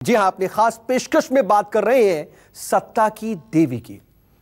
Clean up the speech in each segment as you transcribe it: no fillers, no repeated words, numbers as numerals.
जी हां, अपनी खास पेशकश में बात कर रहे हैं सत्ता की देवी की।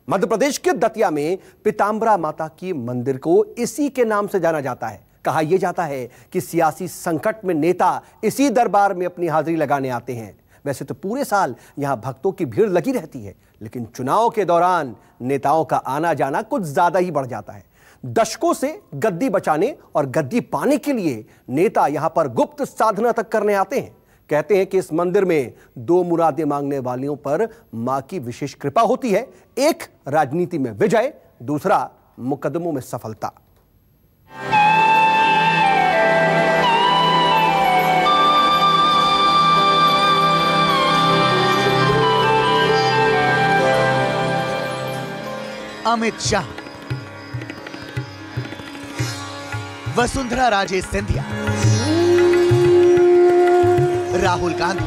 मध्य प्रदेश के दतिया में पीताम्बरा माता की मंदिर को इसी के नाम से जाना जाता है। कहा यह जाता है कि सियासी संकट में नेता इसी दरबार में अपनी हाजिरी लगाने आते हैं। वैसे तो पूरे साल यहां भक्तों की भीड़ लगी रहती है, लेकिन चुनाव के दौरान नेताओं का आना जाना कुछ ज्यादा ही बढ़ जाता है। दशकों से गद्दी बचाने और गद्दी पाने के लिए नेता यहां पर गुप्त साधना तक करने आते हैं। कहते हैं कि इस मंदिर में दो मुरादें मांगने वालियों पर मां की विशेष कृपा होती है, एक राजनीति में विजय, दूसरा मुकदमों में सफलता। अमित शाह, वसुंधरा राजे सिंधिया, राहुल गांधी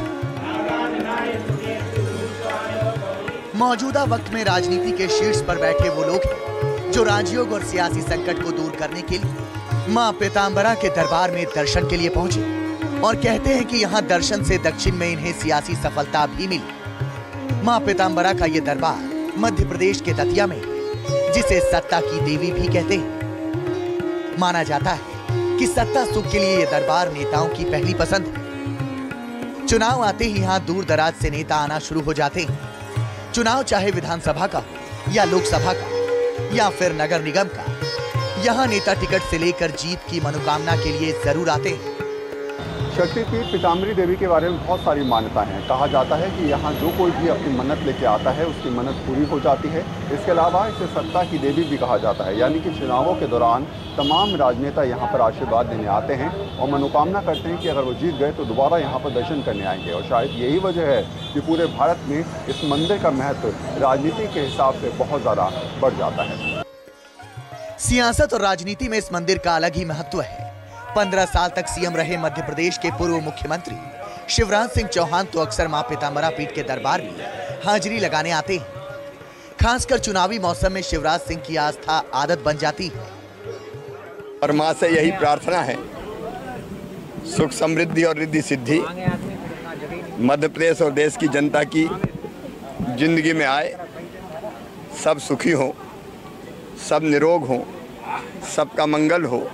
मौजूदा वक्त में राजनीति के शीर्ष पर बैठे वो लोग हैं जो राजयोग और सियासी संकट को दूर करने के लिए मां पीताम्बरा के दरबार में दर्शन के लिए पहुंचे और कहते हैं कि यहां दर्शन से दक्षिण में इन्हें सियासी सफलता भी मिली। मां पीताम्बरा का ये दरबार मध्य प्रदेश के दतिया में, जिसे सत्ता की देवी भी कहते हैं। माना जाता है कि सत्ता सुख के लिए यह दरबार नेताओं की पहली पसंद है। चुनाव आते ही यहाँ दूर दराज से नेता आना शुरू हो जाते हैं। चुनाव चाहे विधानसभा का हो या लोकसभा का या फिर नगर निगम का, यहाँ नेता टिकट से लेकर जीत की मनोकामना के लिए जरूर आते हैं। शक्तिपीठ पीताम्बरी देवी के बारे में बहुत सारी मान्यताएं हैं। कहा जाता है कि यहाँ जो कोई भी अपनी मन्नत लेके आता है उसकी मन्नत पूरी हो जाती है। इसके अलावा इसे सत्ता की देवी भी कहा जाता है, यानी कि चुनावों के दौरान तमाम राजनेता यहाँ पर आशीर्वाद देने आते हैं और मनोकामना करते हैं कि अगर वो जीत गए तो दोबारा यहाँ पर दर्शन करने आएंगे। और शायद यही वजह है कि पूरे भारत में इस मंदिर का महत्व राजनीति के हिसाब से बहुत ज़्यादा बढ़ जाता है। सियासत और राजनीति में इस मंदिर का अलग ही महत्व है। 15 साल तक सीएम रहे मध्य प्रदेश के पूर्व मुख्यमंत्री शिवराज सिंह चौहान तो अक्सर मां पीताम्बरा पीठ के दरबार में हाजिरी लगाने आते हैं। खासकर चुनावी मौसम में शिवराज सिंह की आस्था आदत बन जाती है। और मां से यही प्रार्थना है, सुख समृद्धि और रिद्धि सिद्धि मध्य प्रदेश और देश की जनता की जिंदगी में आए, सब सुखी हो, सब निरोग हो, सबका मंगल हो,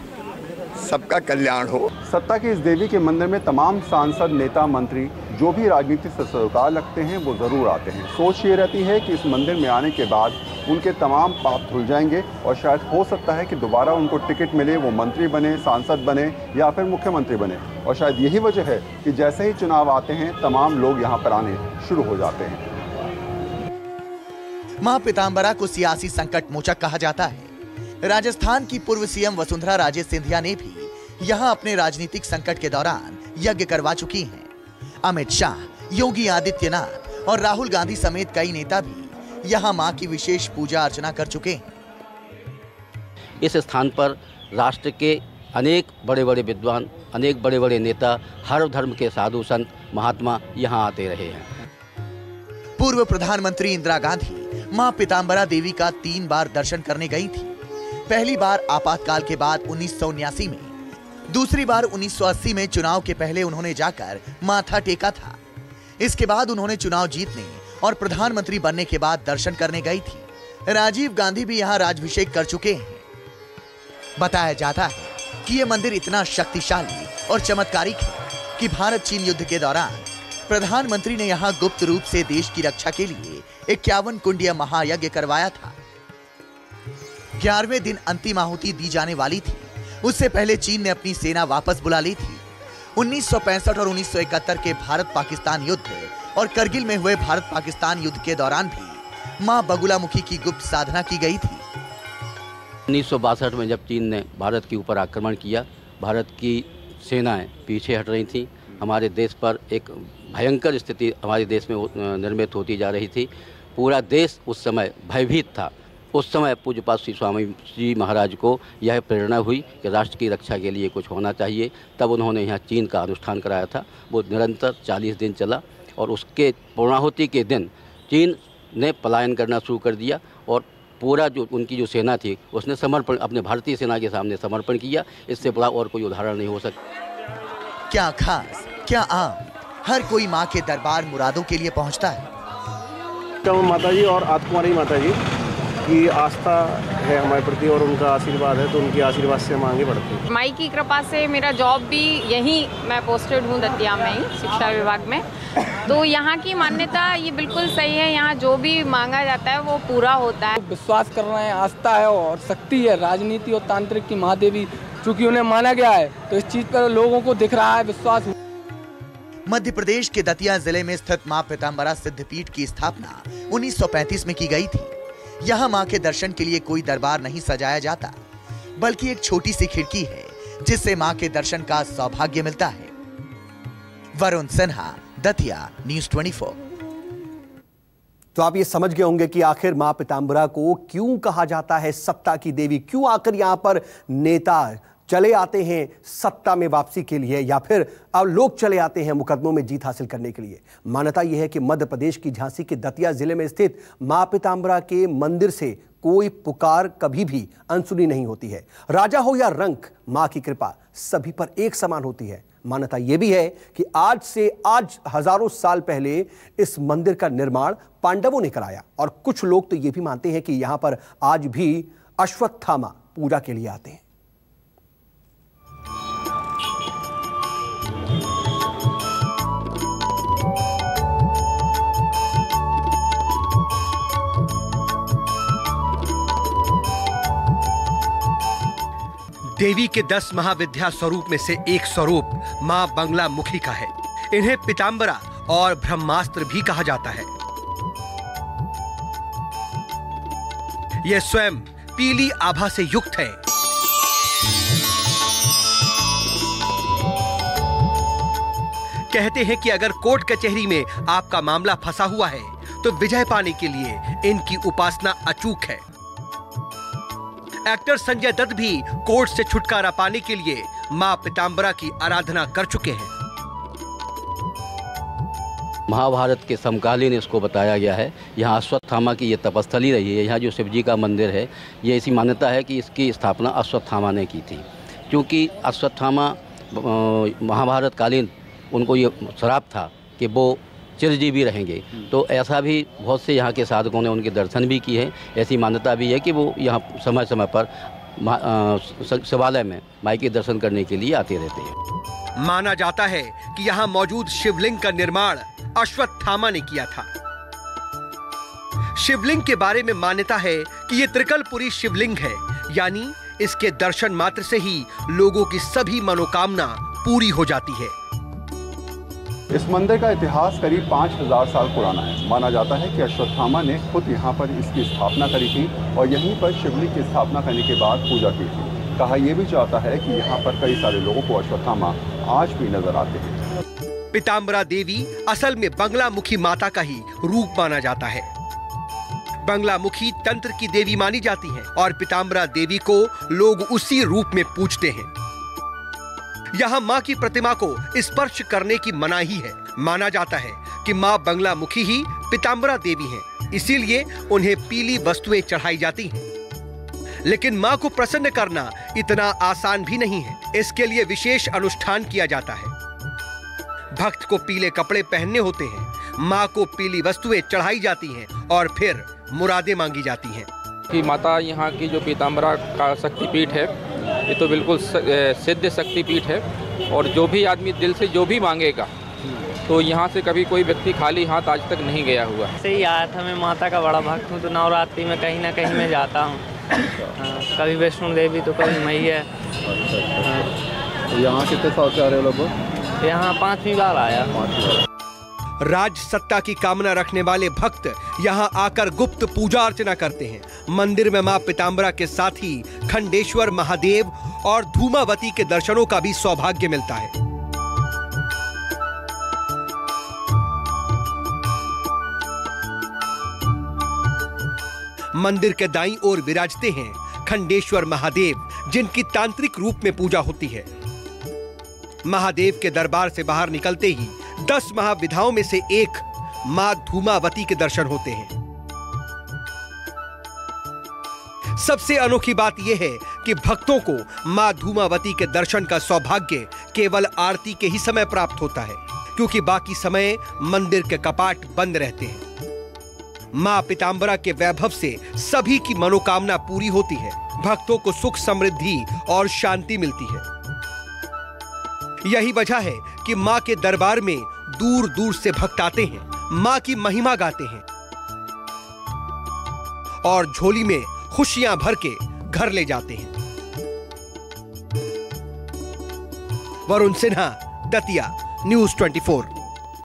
सबका कल्याण हो। सत्ता की इस देवी के मंदिर में तमाम सांसद, नेता, मंत्री जो भी राजनीति से सरोकार लगते हैं वो ज़रूर आते हैं। सोच ये रहती है कि इस मंदिर में आने के बाद उनके तमाम पाप धुल जाएंगे और शायद हो सकता है कि दोबारा उनको टिकट मिले, वो मंत्री बने, सांसद बने या फिर मुख्यमंत्री बने। और शायद यही वजह है कि जैसे ही चुनाव आते हैं तमाम लोग यहाँ पर आने शुरू हो जाते हैं। मां पीताम्बरा को सियासी संकट मोचक कहा जाता है। राजस्थान की पूर्व सीएम वसुंधरा राजे सिंधिया ने भी यहां अपने राजनीतिक संकट के दौरान यज्ञ करवा चुकी हैं। अमित शाह, योगी आदित्यनाथ और राहुल गांधी समेत कई नेता भी यहां मां की विशेष पूजा अर्चना कर चुके हैं। इस स्थान पर राष्ट्र के अनेक बड़े बड़े विद्वान, अनेक बड़े बड़े नेता, हर धर्म के साधु संत, महात्मा यहां आते रहे हैं। पूर्व प्रधानमंत्री इंदिरा गांधी मां पीताम्बरा देवी का 3 बार दर्शन करने गई थी। पहली बार आपातकाल के बाद 1979 में, दूसरी बार 1980 में चुनाव के पहले उन्होंने जाकर माथा टेका था। इसके बाद उन्होंने चुनाव जीतने और प्रधानमंत्री बनने के बाद दर्शन करने गई थी। राजीव गांधी भी यहां राजाभिषेक कर चुके हैं। बताया जाता है कि यह मंदिर इतना शक्तिशाली और चमत्कारिक है कि भारत चीन युद्ध के दौरान प्रधानमंत्री ने यहां गुप्त रूप से देश की रक्षा के लिए 51 कुंडीय महायज्ञ करवाया था। 11वें दिन अंतिम आहुति दी जाने वाली थी। उससे पहले चीन ने अपनी सेना वापस बुला ली थी। 1965 और 1971 के भारत पाकिस्तान युद्ध और करगिल में हुए भारत पाकिस्तान युद्ध के दौरान भी मां बगुलामुखी की गुप्त साधना की गई थी। 1962 में जब चीन ने भारत के ऊपर आक्रमण किया, भारत की सेनाएं पीछे हट रही थीं। हमारे देश पर एक भयंकर स्थिति हमारे देश में निर्मित होती जा रही थी। पूरा देश उस समय भयभीत था। उस समय पूज्यपाद श्री स्वामी जी महाराज को यह प्रेरणा हुई कि राष्ट्र की रक्षा के लिए कुछ होना चाहिए। तब उन्होंने यहाँ चीन का अनुष्ठान कराया था। वो निरंतर 40 दिन चला और उसके पूर्णाहुति के दिन चीन ने पलायन करना शुरू कर दिया और पूरा जो उनकी जो सेना थी उसने समर्पण, अपने भारतीय सेना के सामने समर्पण किया। इससे बड़ा और कोई उदाहरण नहीं हो सकता। क्या खास, क्या आम, हर कोई माँ के दरबार मुरादों के लिए पहुँचता है। माता जी और आत्मारी माता जी की आस्था है हमारे प्रति और उनका आशीर्वाद है, तो उनके आशीर्वाद से हम आगे बढ़ते हैं। माई की कृपा से मेरा जॉब भी यहीं, मैं पोस्टेड हूँ दतिया में ही, शिक्षा विभाग में। तो यहाँ की मान्यता ये बिल्कुल सही है, यहाँ जो भी मांगा जाता है वो पूरा होता है। विश्वास कर रहे हैं, आस्था है और शक्ति है, राजनीति और तांत्रिक की महादेवी चूँकि उन्हें माना गया है, तो इस चीज़ पर लोगों को दिख रहा है विश्वास। मध्य प्रदेश के दतिया जिले में स्थित मां पीताम्बरा सिद्धपीठ की स्थापना 1935 में की गई थी। यहाँ मां के दर्शन के लिए कोई दरबार नहीं सजाया जाता, बल्कि एक छोटी सी खिड़की है जिससे मां के दर्शन का सौभाग्य मिलता है। वरुण सिन्हा, दतिया, न्यूज़ 24। तो आप ये समझ गए होंगे कि आखिर मां पीताम्बरा को क्यों कहा जाता है सत्ता की देवी, क्यों आकर यहां पर नेता चले आते हैं सत्ता में वापसी के लिए, या फिर अब लोग चले आते हैं मुकदमों में जीत हासिल करने के लिए। मान्यता यह है कि मध्य प्रदेश की झांसी के दतिया जिले में स्थित मां पीताम्बरा के मंदिर से कोई पुकार कभी भी अनसुनी नहीं होती है। राजा हो या रंक, मां की कृपा सभी पर एक समान होती है। मान्यता यह भी है कि आज हजारों साल पहले इस मंदिर का निर्माण पांडवों ने कराया, और कुछ लोग तो यह भी मानते हैं कि यहां पर आज भी अश्वत्थामा पूजा के लिए आते हैं। देवी के 10 महाविद्या स्वरूप में से एक स्वरूप मां बंगला मुखी का है। इन्हें पीताम्बरा और ब्रह्मास्त्र भी कहा जाता है। यह स्वयं पीली आभा से युक्त है। कहते हैं कि अगर कोर्ट कचहरी में आपका मामला फंसा हुआ है तो विजय पाने के लिए इनकी उपासना अचूक है। एक्टर संजय दत्त भी कोर्ट से छुटकारा पाने के लिए मां पीताम्बरा की आराधना कर चुके हैं। महाभारत के समकालीन इसको बताया गया है। यहाँ अश्वत्थामा की ये तपस्थली रही है। यहाँ जो शिव जी का मंदिर है, ये ऐसी मान्यता है कि इसकी स्थापना अश्वत्थामा ने की थी, क्योंकि अश्वत्थामा महाभारत कालीन उनको ये श्राप था कि वो चिरजीवी रहेंगे। तो ऐसा भी बहुत से यहाँ के साधकों ने उनके दर्शन भी किए हैं। ऐसी मान्यता भी है कि वो यहाँ समय समय पर शिवालय में माई के दर्शन करने के लिए आते रहते हैं। माना जाता है कि यहाँ मौजूद शिवलिंग का निर्माण अश्वत्थामा ने किया था। शिवलिंग के बारे में मान्यता है कि ये त्रिकलपुरी शिवलिंग है, यानी इसके दर्शन मात्र से ही लोगों की सभी मनोकामना पूरी हो जाती है। इस मंदिर का इतिहास करीब 5000 साल पुराना है। माना जाता है कि अश्वत्थामा ने खुद यहाँ पर इसकी स्थापना करी थी और यहीं पर शिवलिंग की स्थापना करने के बाद पूजा की थी। कहा यह भी जाता है कि यहाँ पर कई सारे लोगों को अश्वत्थामा आज भी नजर आते हैं। पीताम्बरा देवी असल में बंगला मुखी माता का ही रूप माना जाता है। बंगला मुखी तंत्र की देवी मानी जाती है और पीताम्बरा देवी को लोग उसी रूप में पूजते हैं। यहाँ माँ की प्रतिमा को स्पर्श करने की मनाही है। माना जाता है कि माँ बंगला मुखी ही पीताम्बरा देवी हैं, इसीलिए उन्हें पीली वस्तुएं चढ़ाई जाती हैं। लेकिन माँ को प्रसन्न करना इतना आसान भी नहीं है। इसके लिए विशेष अनुष्ठान किया जाता है। भक्त को पीले कपड़े पहनने होते हैं, माँ को पीली वस्तुएं चढ़ाई जाती हैं और फिर मुरादें मांगी जाती हैं। कि माता यहाँ की जो पीताम्बरा का शक्तिपीठ है, ये तो बिल्कुल सिद्ध शक्तिपीठ है और जो भी आदमी दिल से जो भी मांगेगा तो यहाँ से कभी कोई व्यक्ति खाली हाथ आज तक नहीं गया हुआ। से ही आया था। मैं माता का बड़ा भक्त हूँ, तो नवरात्रि में कहीं ना कहीं मैं जाता हूँ। कभी वैष्णो देवी तो कभी मैया। तो यहाँ कितने साल से आ रहे हो लोग? यहाँ 5वीं बार आया। राज सत्ता की कामना रखने वाले भक्त यहाँ आकर गुप्त पूजा अर्चना करते हैं। मंदिर में मां पीताम्बरा के साथ ही खंडेश्वर महादेव और धूमावती के दर्शनों का भी सौभाग्य मिलता है। मंदिर के दाईं ओर विराजते हैं खंडेश्वर महादेव, जिनकी तांत्रिक रूप में पूजा होती है। महादेव के दरबार से बाहर निकलते ही 10 महाविधाओं में से एक मां धूमावती के दर्शन होते हैं। सबसे अनोखी बात यह है कि भक्तों को मां धूमावती के दर्शन का सौभाग्य केवल आरती के ही समय प्राप्त होता है। क्योंकि बाकी समय मंदिर के कपाट बंद रहते हैं। मां पीताम्बरा के वैभव से सभी की मनोकामना पूरी होती है, भक्तों को सुख समृद्धि और शांति मिलती है। यही वजह है कि मां के दरबार में दूर दूर से भक्त आते हैं, मां की महिमा गाते हैं और झोली में खुशियां भर के घर ले जाते हैं। वरुण सिन्हा, दतिया, न्यूज़ 24।